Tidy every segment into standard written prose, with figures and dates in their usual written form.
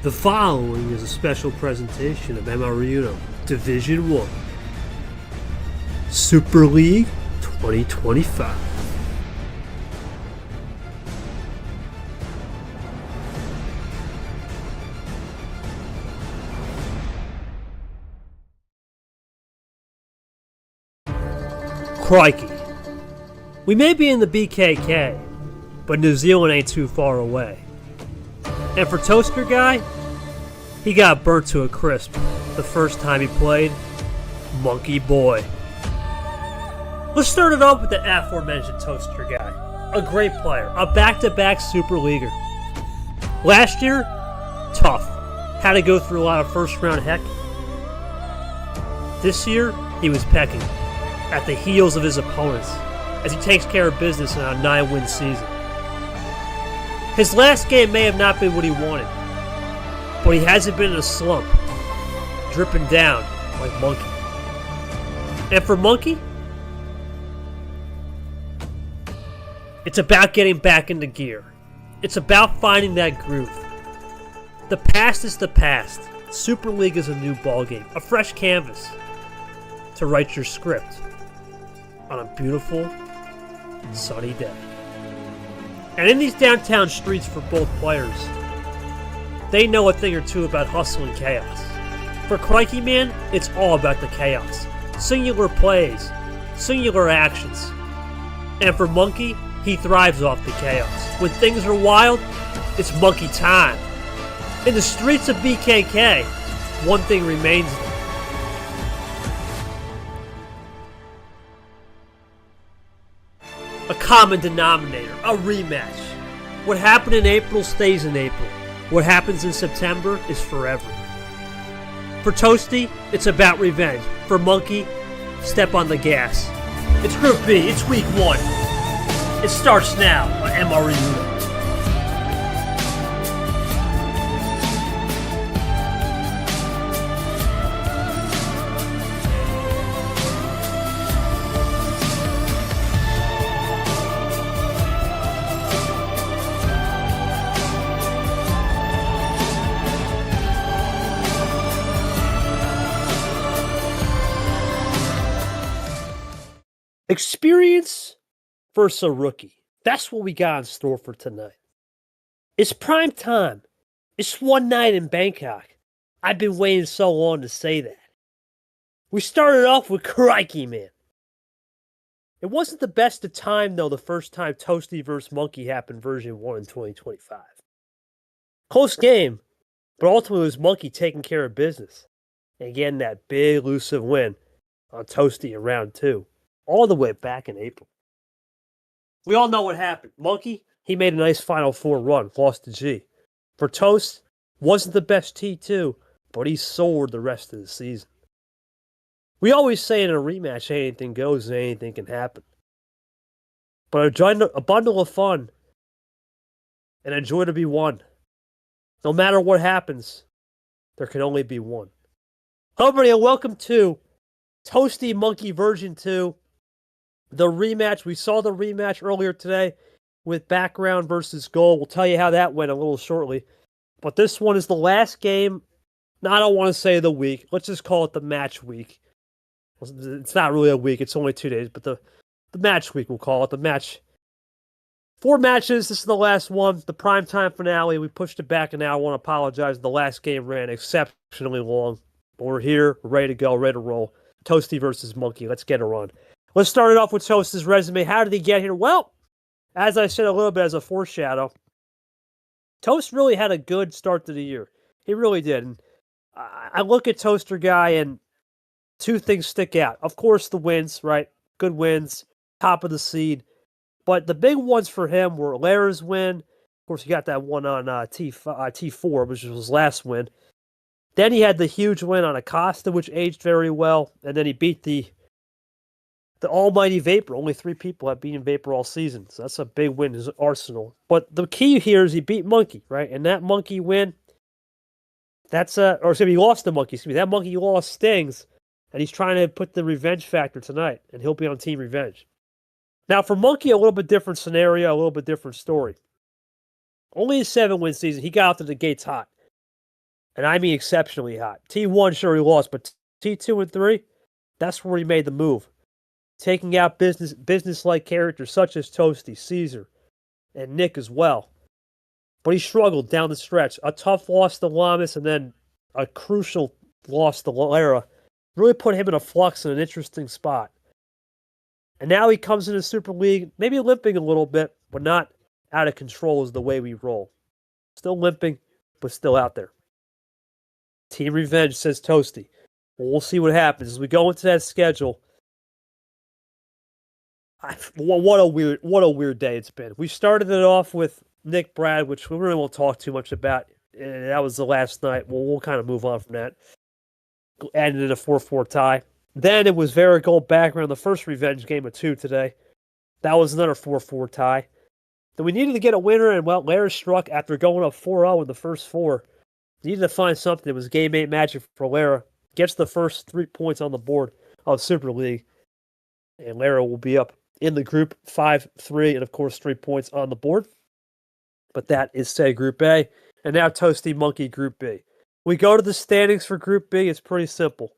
The following is a special presentation of MRU Division 1 Super League 2025. Crikey. We may be in the BKK, but New Zealand ain't too far away. And for Toaster Guy, he got burnt to a crisp the first time he played Monkey Boy. Let's start it off with the aforementioned Toaster Guy. A great player, a back-to-back Super Leaguer. Last year, tough. Had to go through a lot of first-round heck. This year, he was pecking at the heels of his opponents as he takes care of business in a 9-win season. His last game may have not been what he wanted, but he hasn't been in a slump, dripping down like Monkey. And for Monkey, it's about getting back into gear. It's about finding that groove. The past is the past. Super League is a new ballgame, a fresh canvas to write your script on a beautiful, sunny day. And in these downtown streets for both players, they know a thing or two about hustle and chaos. For Crikey Man, it's all about the chaos. Singular plays, singular actions. And for Monkey, he thrives off the chaos. When things are wild, it's Monkey time. In the streets of BKK, one thing remains there. A common denominator, a rematch. What happened in April stays in April. What happens in September is forever. For Toasty, it's about revenge. For Monkey, step on the gas. It's Group B, it's week 1. It starts now on MRU. Experience versus a rookie. That's what we got in store for tonight. It's prime time. It's one night in Bangkok. I've been waiting so long to say that. We started off with Crikey Man. It wasn't the best of time, though, the first time Toasty vs. Monkey happened version 1 in 2025. Close game, but ultimately it was Monkey taking care of business and getting that big, elusive win on Toasty in round 2. All the way back in April. We all know what happened. Monkey, he made a nice Final Four run, lost to G. For Toast, wasn't the best T2, but he soared the rest of the season. We always say in a rematch, anything goes and anything can happen. But a bundle of fun and a joy to be won. No matter what happens, there can only be one. Hello everybody and welcome to Toasty Monkey version 2. The rematch, we saw the rematch earlier today with background versus goal. We'll tell you how that went a little shortly. But this one is the last game. Now, I don't want to say the week. Let's just call it the match week. It's not really a week. It's only 2 days. But the match week, we'll call it. The match. 4 matches. This is the last one. The primetime finale. We pushed it back an hour. I want to apologize. The last game ran exceptionally long. But we're here. We're ready to go. Ready to roll. Toasty versus Monkey. Let's get it on. Let's start it off with Toast's resume. How did he get here? Well, as I said a little bit as a foreshadow, Toast really had a good start to the year. He really did. And I look at Toaster Guy and 2 things stick out. Of course, the wins, right? Good wins, top of the seed. But the big ones for him were Lara's win. Of course, he got that one on T4, which was his last win. Then he had the huge win on Acosta, which aged very well. And then he beat the almighty Vapor. Only 3 people have beaten Vapor all season. So that's a big win in his arsenal. But the key here is he beat Monkey, right? And that Monkey win, he lost to Monkey. That Monkey loss stings. And he's trying to put the revenge factor tonight. And he'll be on Team Revenge. Now for Monkey, a little bit different scenario, a little bit different story. Only a 7-win season. He got out to the gates hot. And I mean exceptionally hot. T1, sure, he lost, but T2 and 3, that's where he made the move. Taking out business-like characters such as Toasty, Caesar, and Nick as well. But he struggled down the stretch. A tough loss to Lamas and then a crucial loss to Lara really put him in a flux in an interesting spot. And now he comes into Super League, maybe limping a little bit, but not out of control is the way we roll. Still limping, but still out there. Team Revenge, says Toasty. Well, we'll see what happens as we go into that schedule. What a weird day it's been. We started it off with Nick Brad, which we really won't talk too much about. That was the last night. Well, we'll kind of move on from that. Ended in a 4-4 tie. Then it was Varigold background, the first revenge game of 2 today. That was another 4-4 tie. Then we needed to get a winner, and well, Lara struck after going up 4-0 in the first 4. Needed to find something. It was game 8 magic for Lara. Gets the first 3 points on the board of Super League. And Lara will be up in the group 5-3, and of course 3 points on the board. But that is, say, Group A. And now Toasty Monkey Group B. We go to the standings for Group B. It's pretty simple.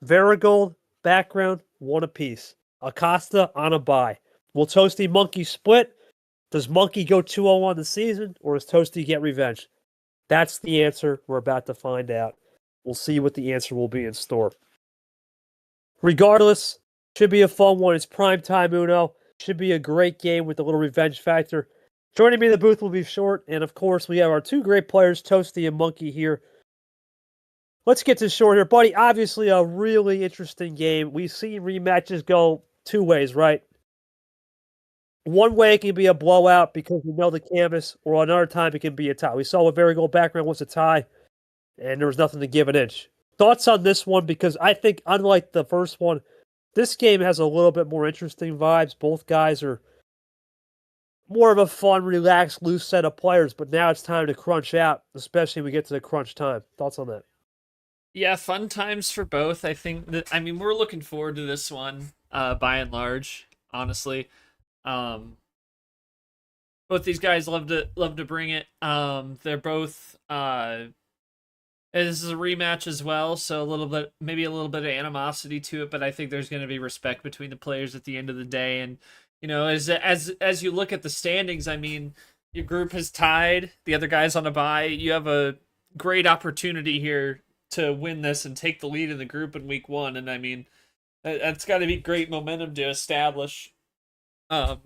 Varigold, background, 1 apiece. Acosta on a bye. Will Toasty Monkey split? Does Monkey go 2-0 on the season, or does Toasty get revenge? That's the answer. We're about to find out. We'll see what the answer will be in store. Regardless, should be a fun one. It's prime time Uno. Should be a great game with a little revenge factor. Joining me in the booth will be Short, and of course, we have our 2 great players, Toasty and Monkey, here. Let's get to Short here. Buddy, obviously a really interesting game. We've seen rematches go 2 ways, right? One way it can be a blowout because we know the canvas, or another time it can be a tie. We saw what Varigold background was a tie, and there was nothing to give an inch. Thoughts on this one? Because I think, unlike the first one, this game has a little bit more interesting vibes. Both guys are more of a fun, relaxed, loose set of players, but now it's time to crunch out, especially when we get to the crunch time. Thoughts on that? Yeah, fun times for both. I think that we're looking forward to this one, by and large, honestly. Um Both these guys love to bring it. They're both this is a rematch as well, so maybe a little bit of animosity to it, but I think there's going to be respect between the players at the end of the day. And as you look at the standings, I mean, your group has tied, the other guy's on a bye. You have a great opportunity here to win this and take the lead in the group in week 1, and I mean, that's got to be great momentum to establish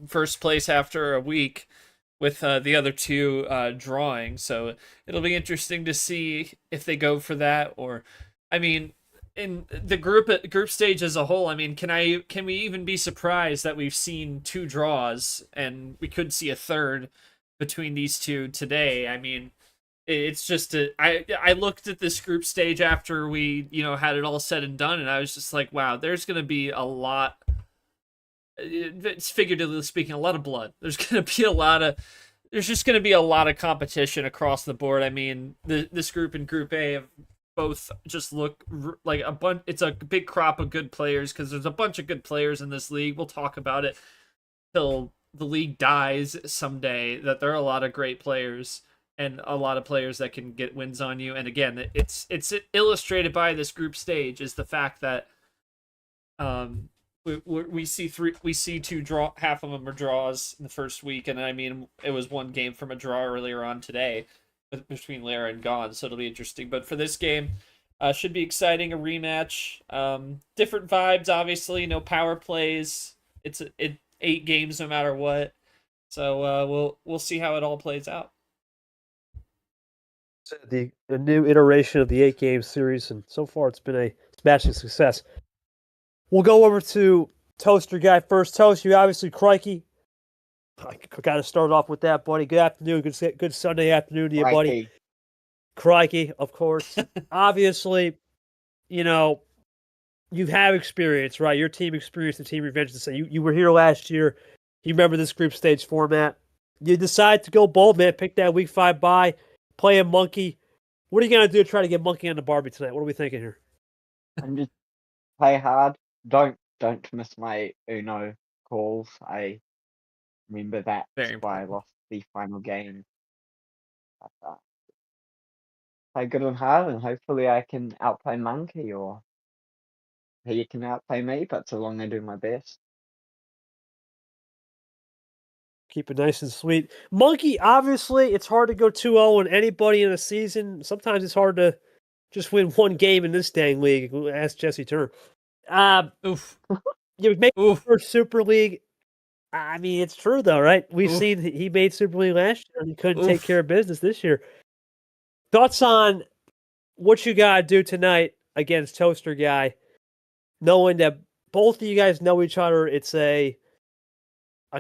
first place after a week with the other 2 drawing. So it'll be interesting to see if they go for that, or I mean, in the group stage as a whole, I mean, can we even be surprised that we've seen 2 draws and we could see a third between these 2 today? I mean, it's just I looked at this group stage after we had it all said and done, and I was just like, wow, there's going to be a lot. It's figuratively speaking, a lot of blood. There's just going to be a lot of competition across the board. I mean, this group and Group A have both just look like a bunch. It's a big crop of good players because there's a bunch of good players in this league. We'll talk about it till the league dies someday. That there are a lot of great players and a lot of players that can get wins on you. And again, it's illustrated by this group stage is the fact that we see 2 draw, half of them are draws in the first week, and I mean it was 1 game from a draw earlier on today between Lara and Gone, so it'll be interesting. But for this game, should be exciting, a rematch. Different vibes, obviously, no power plays. It's 8 games no matter what, so we'll see how it all plays out. A new iteration of the 8-game series, and so far it's been a smashing success. We'll go over to Toaster Guy first. Toast, you obviously CRIKEY. I got to start off with that, buddy. Good afternoon. Good Sunday afternoon to you, buddy. CRIKEY, of course. Obviously, you have experience, right? Your team experienced the team revenge. To say you were here last year. You remember this group stage format. You decide to go bold, man. Pick that week 5 bye. Play a Monkey. What are you going to do to try to get Monkey on the Barbie tonight? What are we thinking here? I'm just play hard. Don't miss my Uno calls. I remember that's why I lost the final game. play good and hard, and hopefully I can outplay Monkey, or he can outplay me, but so long I do my best. Keep it nice and sweet. Monkey, obviously, it's hard to go 2-0 on anybody in a season. Sometimes it's hard to just win one game in this dang league. Ask Jesse Turner. Oof. You make Oof. first Super League. I mean, it's true though, right? We've Oof. seen he made Super League last year and he couldn't take Oof. care of business this year. Thoughts on what you gotta do tonight against Toaster Guy, knowing that both of you guys know each other. It's a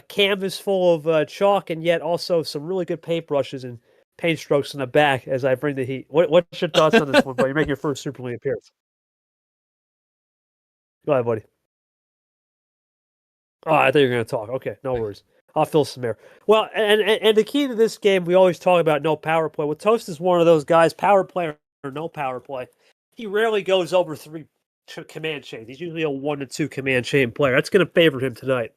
canvas full of chalk and yet also some really good paintbrushes and paint strokes in the back as I bring the heat. What's your thoughts on this one, buddy? You make your first Super League appearance. Go ahead, buddy. Oh, I thought you were going to talk. Okay, no worries. I'll fill some air. Well, and the key to this game, we always talk about no power play. Well, Toast is one of those guys, power play or no power play. He rarely goes over 3 command chains. He's usually a 1 to 2 command chain player. That's going to favor him tonight.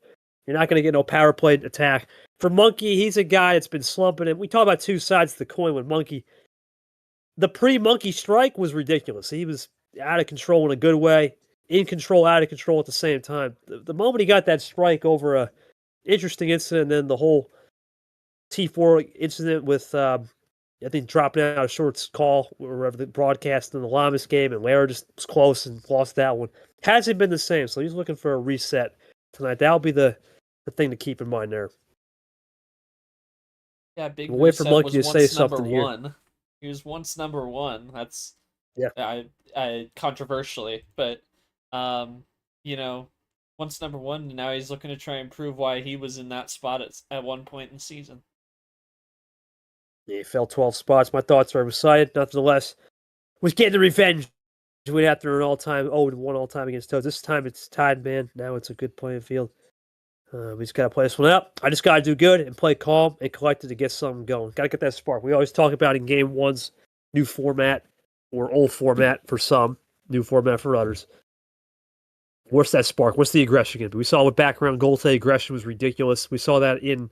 You're not going to get no power play attack. For Monkey, he's a guy that's been slumping. And we talk about two sides of the coin with Monkey. The pre-Monkey strike was ridiculous. He was out of control in a good way, in control, out of control at the same time. The moment he got that strike over a interesting incident, then the whole T4 incident with, I think, dropping out a short call, or whatever, the broadcast in the Lamas game, and Lara just was close and lost that one. Hasn't been the same, so he's looking for a reset tonight. That'll be the thing to keep in mind there. Yeah, big We'll wait for reset Monkey was to say once something number here. one. He was once number one. That's Yeah. Controversially, but you know, once number one, and now he's looking to try and prove why he was in that spot at one point in the season. Yeah, he fell 12 spots. My thoughts are excited. Nonetheless, was getting the revenge. We'd after an all-time 0-1 all-time against Toads. This time it's tied, man. Now it's a good playing field. We just got to play this one out. I just got to do good and play calm and collected to get something going. Got to get that spark. We always talk about in game one's new format or old format for some, new format for others. What's that spark? What's the aggression going to be? We saw with background goal today, aggression was ridiculous. We saw that in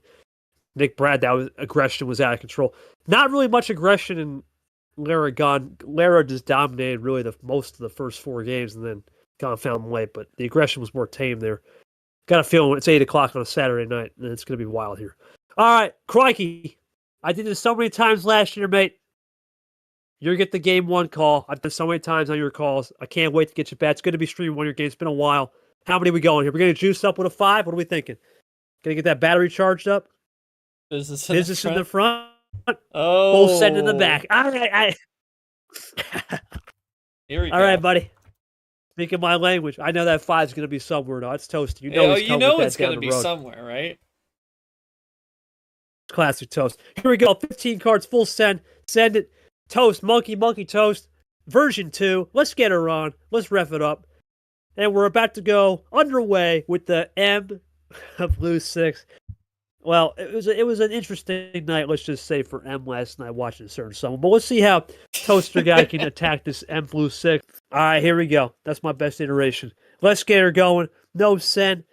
Nick Brad, aggression was out of control. Not really much aggression in Lara gone. Lara just dominated really most of the first 4 games and then found him late, but the aggression was more tame there. Got a feeling when it's 8 o'clock on a Saturday night, and it's going to be wild here. All right, Crikey. I did this so many times last year, mate. You're going to get the game 1 call. I've done so many times on your calls. I can't wait to get you back. It's going to be streaming 1 of your games. It's been a while. How many are we going here? We're going to juice up with a 5? What are we thinking? Going to get that battery charged up? Business in the front. Oh, Full send in the back. All right. Here we go. All right, buddy. Speaking my language, I know that 5 is going to be somewhere. No, it's Toasty. You know, it's going to be somewhere, right? Classic Toast. Here we go. 15 cards, full send. Send it. Toast, Monkey, Toast. Version 2. Let's get her on. Let's ref it up. And we're about to go underway with the M of Blue 6. Well, it was an interesting night, let's just say, for M last night watching a certain someone. But let's see how Toaster Guy can attack this M Blue 6. All right, here we go. That's my best iteration. Let's get her going. No send.